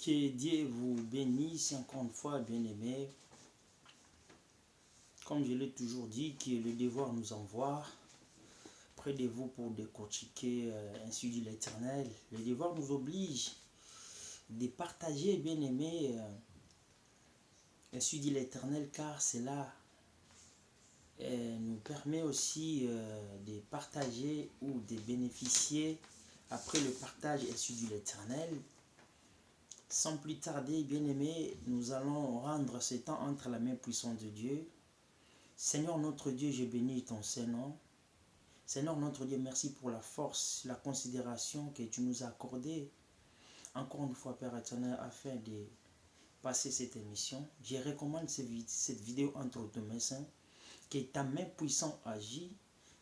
Que Dieu vous bénisse encore une fois, bien-aimés. Comme je l'ai toujours dit, que le devoir nous envoie près de vous pour décortiquer ainsi dit l'Éternel. Le devoir nous oblige de partager, bien-aimés, ainsi dit l'Éternel, car cela nous permet aussi de partager ou de bénéficier après le partage ainsi dit l'Éternel. Sans plus tarder, bien-aimés, nous allons rendre ce temps entre la main puissante de Dieu. Seigneur notre Dieu, je bénis ton Saint-Nom. Seigneur notre Dieu, merci pour la force, la considération que tu nous as accordée. Encore une fois, Père éternel, afin de passer cette émission, je recommande cette vidéo entre tes mains saintes, que ta main puissante agit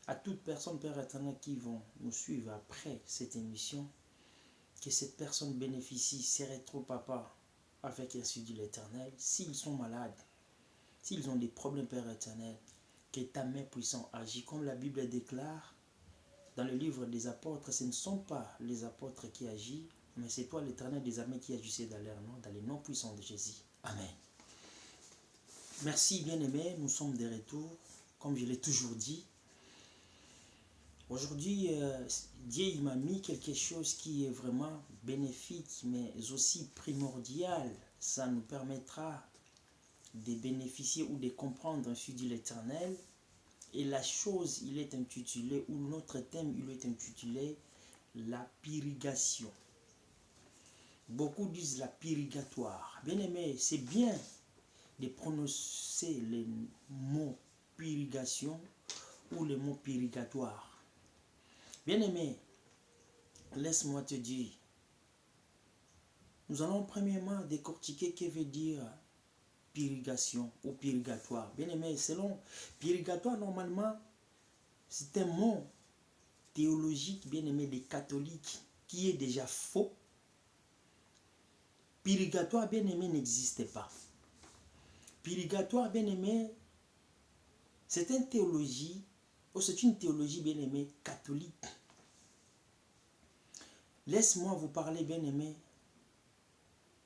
à toute personne, Père éternel, qui vont nous suivre après cette émission. Que cette personne bénéficie, se retrouve, papa, avec ainsi dit l'Éternel. S'ils sont malades, s'ils ont des problèmes, Père éternel, que ta main puissante agit. Comme la Bible déclare dans le livre des apôtres, ce ne sont pas les apôtres qui agissent, mais c'est toi, l'Éternel des armées, qui agissait dans leur nom, dans les noms puissants de Jésus. Amen. Merci, bien-aimés, nous sommes de retour, comme je l'ai toujours dit. Aujourd'hui, Dieu m'a mis quelque chose qui est vraiment bénéfique, mais aussi primordial. Ça nous permettra de bénéficier ou de comprendre ainsi dit l'Éternel. Et la chose, il est intitulé, ou notre thème, il est intitulé la purgation. Beaucoup disent la purgatoire. Bien aimé, c'est bien de prononcer les mots purgation ou les mots purgatoire. Bien-aimé, laisse-moi te dire, nous allons premièrement décortiquer ce que veut dire purgation ou purgatoire. Bien-aimé, selon purgatoire, normalement, c'est un mot théologique, bien-aimé, des catholiques, qui est déjà faux. Purgatoire, bien-aimé, n'existe pas. Purgatoire, bien-aimé, c'est une théologie, ou c'est une théologie, bien-aimé, catholique. Laisse-moi vous parler, bien-aimé.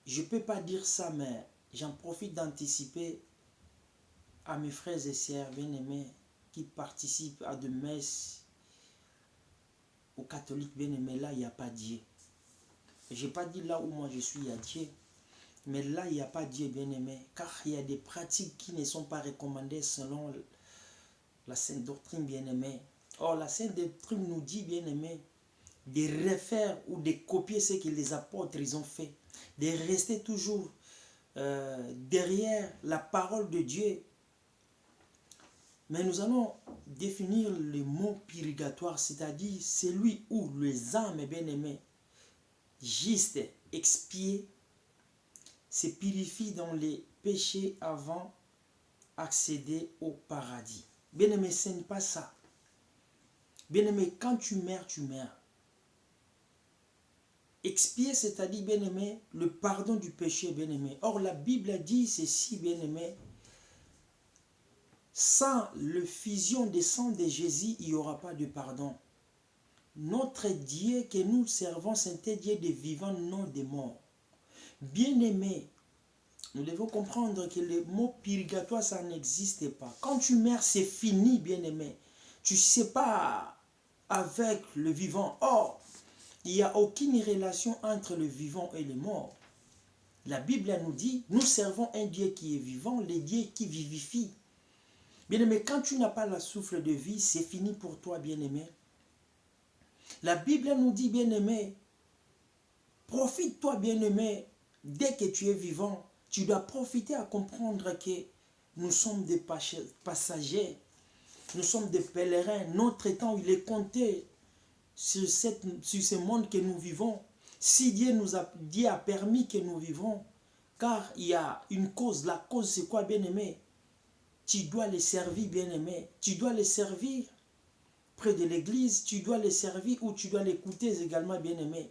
Je ne peux pas dire ça, mais j'en profite d'anticiper à mes frères et sœurs, bien-aimés, qui participent à de messes aux catholiques, bien-aimés. Là, il n'y a pas Dieu. Je n'ai pas dit là où moi je suis, il y a Dieu. Mais là, il n'y a pas Dieu, bien-aimé. Car il y a des pratiques qui ne sont pas recommandées selon la Sainte Doctrine, bien-aimé. Or, la Sainte Doctrine nous dit, bien-aimé, de refaire ou de copier ce que les apôtres ils ont fait, de rester toujours derrière la parole de Dieu. Mais nous allons définir le mot purgatoire, c'est-à-dire celui où les âmes bien-aimées, juste expiées, se purifient dans les péchés avant d'accéder au paradis. Bien-aimé, ce n'est pas ça. Bien-aimé, quand tu meurs, tu meurs. Expier, c'est-à-dire, bien-aimé, le pardon du péché, bien-aimé. Or, la Bible dit ceci, bien-aimé, sans le fusion des sangs de Jésus, il n'y aura pas de pardon. Notre Dieu que nous servons, c'est un Dieu de vivants, non de morts. Bien-aimé, nous devons comprendre que le mot purgatoire, ça n'existe pas. Quand tu meurs, c'est fini, bien-aimé. Tu ne sais pas avec le vivant. Or, il n'y a aucune relation entre le vivant et le mort. La Bible nous dit, nous servons un Dieu qui est vivant, le Dieu qui vivifie. Bien-aimé, quand tu n'as pas la souffle de vie, c'est fini pour toi, bien-aimé. La Bible nous dit, bien-aimé, profite-toi, bien-aimé, dès que tu es vivant, tu dois profiter à comprendre que nous sommes des passagers, nous sommes des pèlerins, notre temps, il est compté sur ce monde que nous vivons. Si Dieu a permis que nous vivons, car il y a une cause, la cause c'est quoi, bien-aimé? Tu dois les servir, bien-aimé. Tu dois les servir près de l'église, tu dois les servir ou tu dois l'écouter également, bien-aimé.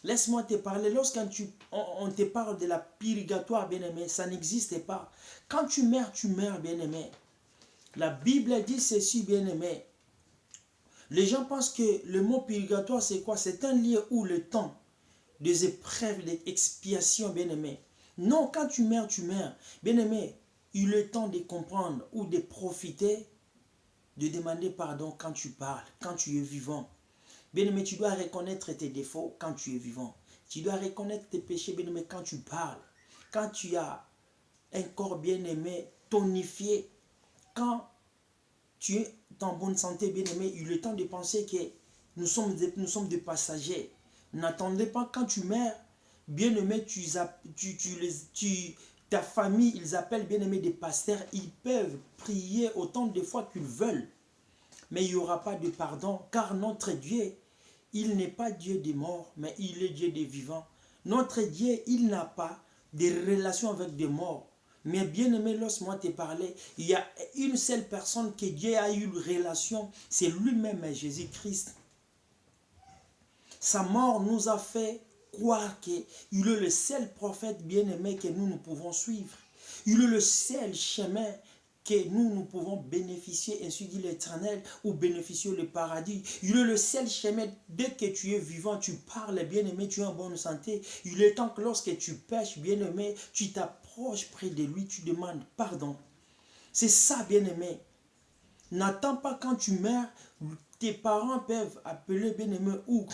Laisse-moi te parler, lorsqu'on te parle de la purgatoire, bien-aimé, ça n'existe pas. Quand tu meurs, bien-aimé. La Bible dit ceci, bien-aimé. Les gens pensent que le mot purgatoire, c'est quoi? C'est un lieu où le temps des épreuves, des expiations, bien-aimé. Non, quand tu meurs, tu meurs. Bien-aimé, il est temps de comprendre ou de profiter, de demander pardon quand tu parles, quand tu es vivant. Bien-aimé, tu dois reconnaître tes défauts quand tu es vivant. Tu dois reconnaître tes péchés, bien-aimé, quand tu parles. Quand tu as un corps bien-aimé, tonifié. Quand tu es en bonne santé, bien-aimé, il est temps de penser que nous sommes des passagers. N'attendez pas quand tu meurs, bien-aimé, ta famille, ils appellent bien-aimé des pasteurs, ils peuvent prier autant de fois qu'ils veulent. Mais il n'y aura pas de pardon, car notre Dieu, il n'est pas Dieu des morts, mais il est Dieu des vivants. Notre Dieu, il n'a pas de relation avec des morts. Mais bien aimé, lorsque te parlais, il y a une seule personne que Dieu a eu une relation, c'est lui-même, Jésus-Christ. Sa mort nous a fait croire qu'il est le seul prophète bien-aimé que nous pouvons suivre. Il est le seul chemin que nous pouvons bénéficier, ainsi dit l'Éternel, ou bénéficier le paradis. Il est le seul chemin. Dès que tu es vivant, tu parles, bien-aimé, tu es en bonne santé. Il est temps que lorsque tu pêches, bien-aimé, tu t'approches près de lui, tu demandes pardon. C'est ça, bien-aimé. N'attends pas quand tu meurs, tes parents peuvent appeler, bien-aimé, ou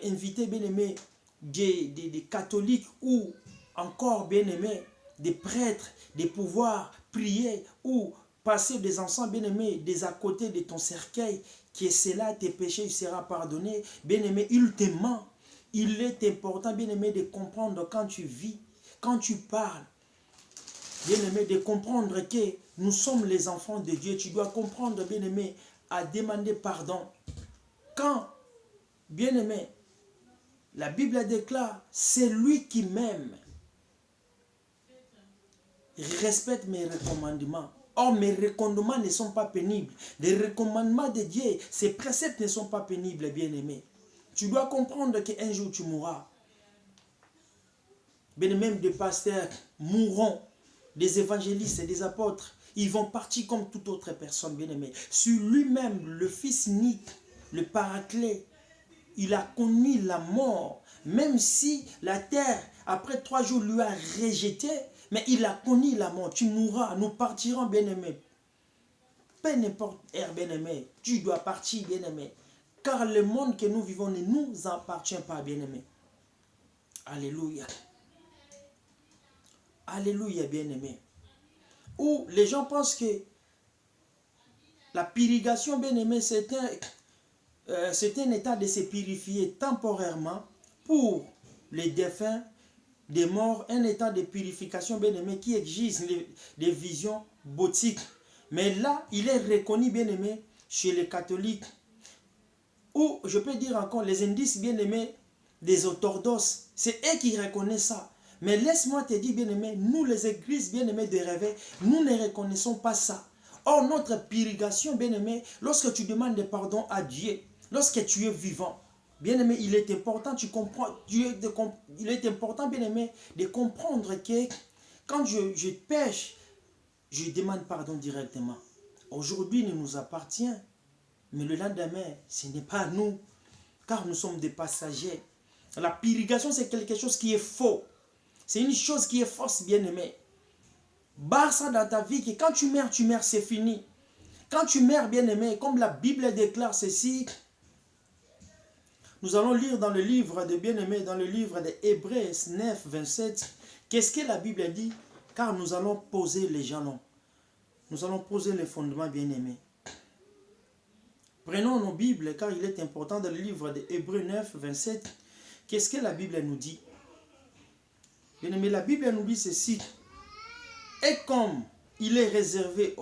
inviter, bien-aimé, des catholiques, ou encore, bien-aimé, des prêtres, des pouvoirs, prier ou passer des enfants bien-aimés des à côté de ton cercueil, qui est cela, tes péchés seront pardonnés. Bien-aimé, il te ment. Il est important, bien-aimé, de comprendre quand tu vis, quand tu parles. Bien-aimé, de comprendre que nous sommes les enfants de Dieu. Tu dois comprendre, bien-aimé, à demander pardon. Quand, bien-aimé, la Bible déclare, c'est lui qui m'aime, respecte mes recommandements. Or, mes recommandements ne sont pas pénibles. Les recommandements de Dieu, ses préceptes ne sont pas pénibles, bien-aimé. Tu dois comprendre qu'un jour tu mourras. Bien, même des pasteurs mourront, des évangélistes et des apôtres. Ils vont partir comme toute autre personne, bien-aimé. Sur lui-même, le Fils unique, le Paraclet, il a connu la mort. Même si la terre, après 3 jours, lui a rejeté, mais il a connu la mort. Tu mourras, nous partirons, bien-aimé. Peu n'importe, bien-aimé, tu dois partir, bien-aimé. Car le monde que nous vivons ne nous appartient pas, bien-aimé. Alléluia. Alléluia, bien-aimé. Où les gens pensent que la purification, bien-aimé, c'est un état de se purifier temporairement pour les défunts, des morts, un état de purification, bien-aimé, qui exige des visions bottiques. Mais là, il est reconnu, bien-aimé, chez les catholiques, ou je peux dire encore les indices, bien-aimés, des orthodoxes. C'est eux qui reconnaissent ça. Mais laisse-moi te dire, bien-aimé, nous les églises, bien-aimés de réveil, nous ne reconnaissons pas ça. Or, notre purification, bien-aimé, lorsque tu demandes pardon à Dieu, lorsque tu es vivant, bien-aimé, il est important, il est important, bien-aimé, de comprendre que quand je pêche, je demande pardon directement. Aujourd'hui, il nous appartient, mais le lendemain, ce n'est pas à nous, car nous sommes des passagers. La purification, c'est quelque chose qui est faux. C'est une chose qui est fausse, bien-aimé. Barre ça dans ta vie, que quand tu meurs, c'est fini. Quand tu meurs, bien-aimé, comme la Bible déclare ceci, nous allons lire dans le livre de bien-aimé, dans le livre de Hébreux 9, 27, qu'est-ce que la Bible dit? Car nous allons poser les jalons. Nous allons poser les fondements, bien-aimés. Prenons nos Bibles, car il est important dans le livre de Hébreux 9, 27, qu'est-ce que la Bible nous dit? Bien-aimé, la Bible nous dit ceci. Et comme il est réservé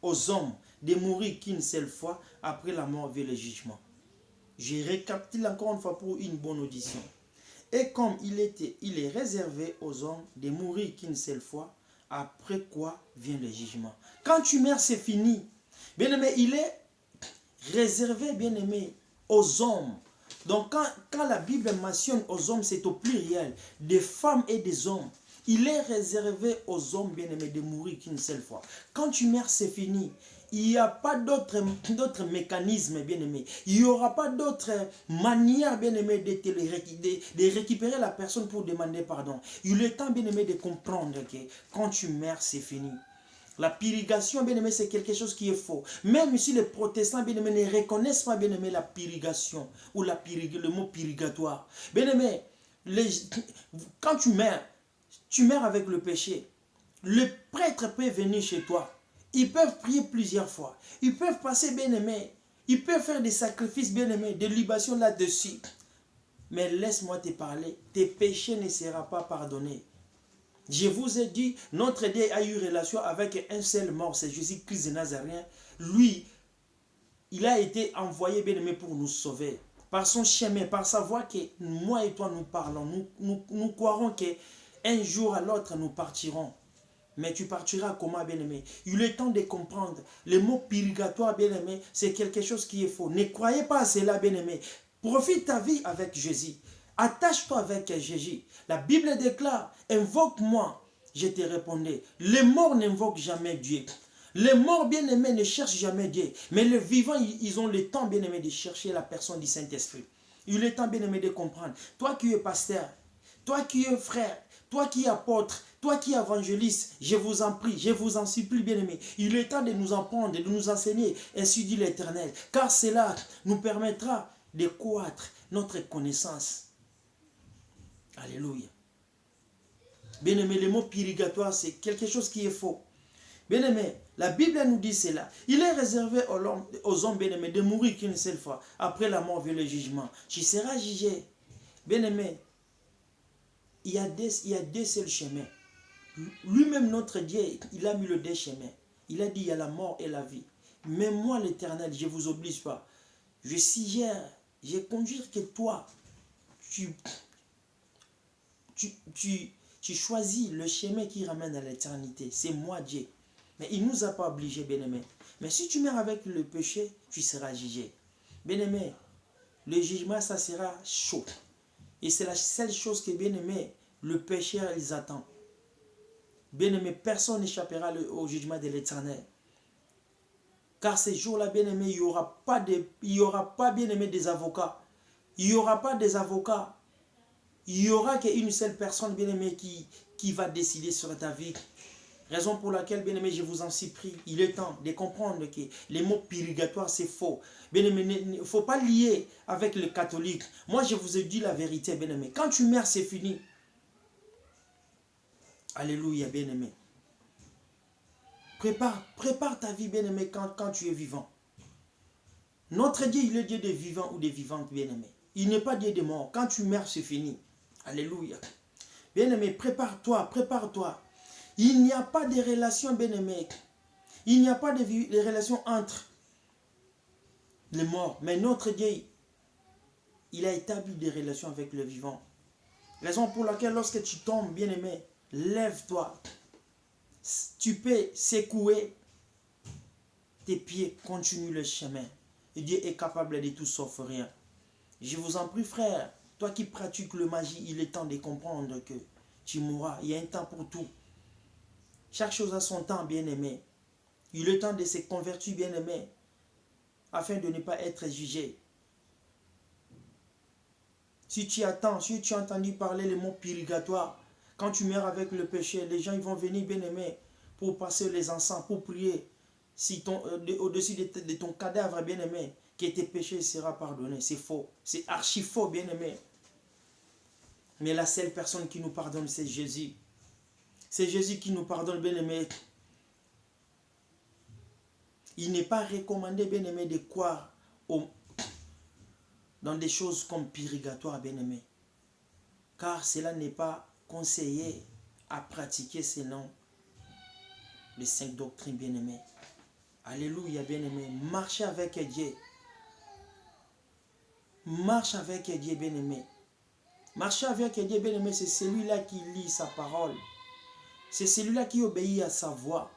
aux hommes de mourir qu'une seule fois, après la mort vient le jugement. Je récapitule encore une fois pour une bonne audition. Et comme il est réservé aux hommes de mourir qu'une seule fois, après quoi vient le jugement. Quand tu meurs, c'est fini. Bien-aimé, il est réservé, bien-aimé, aux hommes. Donc quand la Bible mentionne aux hommes, c'est au pluriel, des femmes et des hommes. Il est réservé aux hommes bien-aimés de mourir qu'une seule fois. Quand tu meurs, c'est fini. Il n'y a pas d'autres mécanismes, bien-aimé. Il n'y aura pas d'autre manière, bien-aimé, de récupérer la personne pour demander pardon. Il est temps, bien-aimé, de comprendre que quand tu meurs, c'est fini. La purgation, bien-aimé, c'est quelque chose qui est faux. Même si les protestants, bien-aimé, ne reconnaissent pas, bien-aimé, la purgation ou le mot purgatoire. Bien-aimé, quand tu meurs avec le péché. Le prêtre peut venir chez toi. Ils peuvent prier plusieurs fois. Ils peuvent passer, bien-aimé. Ils peuvent faire des sacrifices, bien-aimé, des libations là-dessus. Mais laisse-moi te parler. Tes péchés ne seront pas pardonnés. Je vous ai dit, notre Dieu a eu relation avec un seul mort, c'est Jésus-Christ de Nazareth. Lui, il a été envoyé, bien-aimé, pour nous sauver. Par son chemin, par sa voix que moi et toi nous parlons. Nous croirons qu'un jour à l'autre nous partirons. Mais tu partiras comment, bien-aimé? Il est temps de comprendre. Le mot purgatoire, bien-aimé, c'est quelque chose qui est faux. Ne croyez pas à cela, bien-aimé. Profite ta vie avec Jésus. Attache-toi avec Jésus. La Bible déclare, invoque-moi, je te répondrai. Les morts n'invoquent jamais Dieu. Les morts, bien-aimés, ne cherchent jamais Dieu. Mais les vivants, ils ont le temps, bien-aimé, de chercher la personne du Saint-Esprit. Il est temps, bien-aimé, de comprendre. Toi qui es pasteur, toi qui es frère, toi qui es apôtre, toi qui es évangéliste, je vous en prie, je vous en supplie, bien-aimé. Il est temps de nous apprendre, de nous enseigner, ainsi dit l'Éternel. Car cela nous permettra de croître notre connaissance. Alléluia. Bien-aimé, le mot purgatoire, c'est quelque chose qui est faux. Bien-aimé, la Bible nous dit cela. Il est réservé aux hommes, bien-aimés, de mourir qu'une seule fois. Après la mort vient le jugement. Tu seras jugé. Bien-aimé, il y a deux seuls chemins. Lui-même, notre Dieu, il a mis le deux chemins. Il a dit, il y a la mort et la vie. Mais moi, l'Éternel, je ne vous oblige pas. Je suggère, je conduire que toi, tu choisis le chemin qui ramène à l'éternité. C'est moi, Dieu. Mais il ne nous a pas obligés, bien-aimé. Mais si tu meurs avec le péché, tu seras jugé. Bien-aimé, le jugement, ça sera chaud. Et c'est la seule chose que, bien-aimé, le pécheur, ils attendent. Bien-aimé, personne n'échappera au jugement de l'Éternel. Car ces jours-là, bien-aimé, il n'y aura pas, bien-aimé, des avocats. Il n'y aura pas des avocats. Il n'y aura qu'une seule personne, bien-aimé, qui va décider sur ta vie. Raison pour laquelle, bien-aimé, je vous en supplie, il est temps de comprendre que les mots purgatoires, c'est faux. Bien-aimé, il ne faut pas lier avec le catholique. Moi, je vous ai dit la vérité, bien-aimé. Quand tu meurs, c'est fini. Alléluia, bien-aimé. Prépare ta vie, bien-aimé, quand tu es vivant. Notre Dieu, il est Dieu des vivants ou des vivantes, bien-aimé. Il n'est pas Dieu des morts. Quand tu meurs, c'est fini. Alléluia. Bien-aimé, prépare-toi. Il n'y a pas de relation, bien-aimé. Il n'y a pas de relation entre les morts. Mais notre Dieu, il a établi des relations avec le vivant. Raison pour laquelle, lorsque tu tombes, bien-aimé, lève-toi. Tu peux secouer tes pieds, continue le chemin. Et Dieu est capable de tout sauf rien. Je vous en prie, frère, toi qui pratiques le magie, il est temps de comprendre que tu mourras. Il y a un temps pour tout. Chaque chose a son temps, bien-aimé. Il est temps de se convertir, bien-aimé, afin de ne pas être jugé. Si tu attends, si tu as entendu parler le mot purgatoire, quand tu meurs avec le péché, les gens ils vont venir, bien-aimé, pour passer les encens, pour prier. Si au-dessus de ton cadavre, bien-aimé, que tes péchés seront pardonnés. C'est faux. C'est archi faux, bien-aimé. Mais la seule personne qui nous pardonne, c'est Jésus. C'est Jésus qui nous pardonne, bien-aimé. Il n'est pas recommandé, bien-aimé, de croire dans des choses comme purgatoire, bien-aimé. Car cela n'est pas conseillé à pratiquer selon les 5 doctrines, bien-aimé. Alléluia, bien-aimé. Marchez avec Dieu. Marche avec Dieu, bien-aimé. Marcher avec Dieu, bien-aimé, c'est celui-là qui lit sa parole. C'est celui-là qui obéit à sa voix.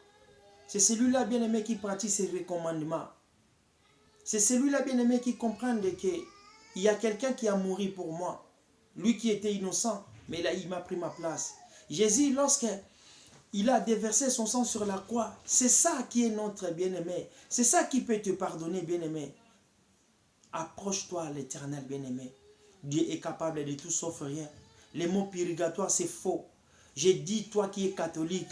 C'est celui-là, bien-aimé, qui pratique ses recommandements. C'est celui-là, bien-aimé, qui comprend qu'il y a quelqu'un qui a mouru pour moi. Lui qui était innocent, mais là, il m'a pris ma place. Jésus, lorsque Il a déversé son sang sur la croix. C'est ça qui est notre bien-aimé. C'est ça qui peut te pardonner, bien-aimé. Approche-toi à l'Éternel, bien-aimé. Dieu est capable de tout sauf rien. Les mots purgatoires, c'est faux. J'ai dit, toi qui es catholique,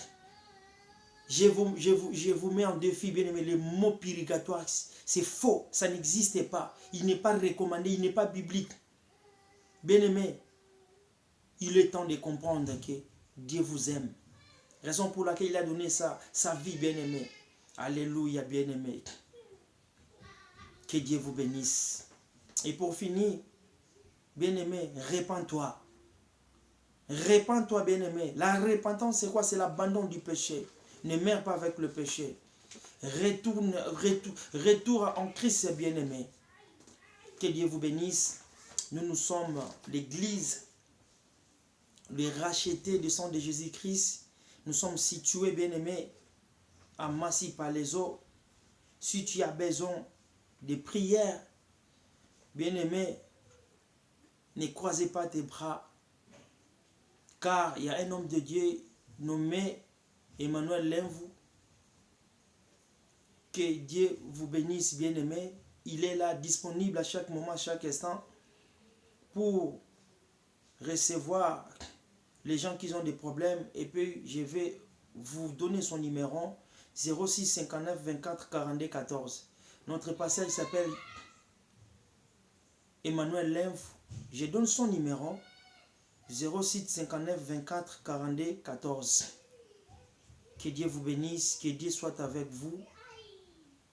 je vous mets en défi, bien-aimé. Les mots purgatoires, c'est faux. Ça n'existe pas. Il n'est pas recommandé, il n'est pas biblique. Bien-aimé, il est temps de comprendre que Dieu vous aime. Raison pour laquelle il a donné sa vie, bien-aimé. Alléluia, bien-aimé. Que Dieu vous bénisse. Et pour finir, bien-aimé, répands-toi. Répands-toi, bien-aimé. La repentance, c'est quoi? C'est l'abandon du péché. Ne meurs pas avec le péché. Retour en Christ, bien-aimé. Que Dieu vous bénisse. Nous sommes l'église, les rachetés du sang de Jésus-Christ. Nous sommes situés, bien-aimés, à Massy-Palaiseau. Si tu as besoin de prières, bien-aimé, ne croisez pas tes bras, car il y a un homme de Dieu nommé Emmanuel Lemvou. Que Dieu vous bénisse, bien-aimé. Il est là, disponible à chaque moment, à chaque instant, pour recevoir les gens qui ont des problèmes. Et puis, je vais vous donner son numéro, 06 59 24 42 14. Notre pasteur s'appelle Emmanuel Lemvou. Je donne son numéro, 06 59 24 42 14. Que Dieu vous bénisse, que Dieu soit avec vous.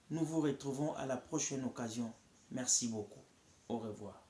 Nous vous retrouvons à la prochaine occasion. Merci beaucoup. Au revoir.